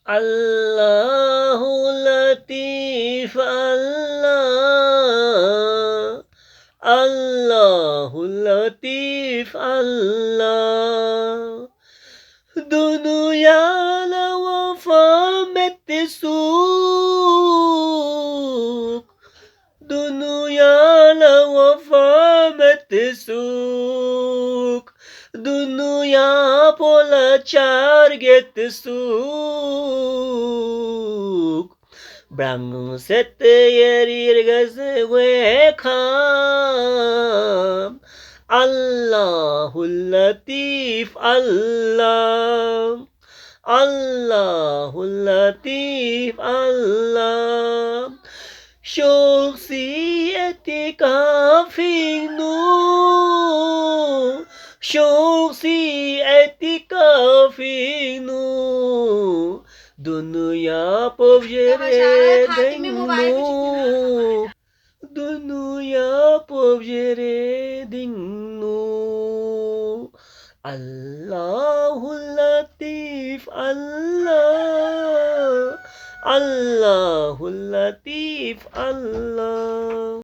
আল্লাহু লতিফ আল্লাহ, আল্লাহু লতিফ আল্লাহ। দুনিয়া লওয়াফা মেতে সুখ, দুনিয়া লওয়াফা মেতে সুখ, দুনিয়া পোলা চার গেত সুখ। Brangu sette yerir gözü wekam. Allahul Latif Allah, Allahul Latif Allah. Şahsiyeti kafin nur, şahsiyeti kafin nur. Dunya povjere dengnu, dunya povjere dengnu. Allahul Latif Allah, Allahul Latif Allah.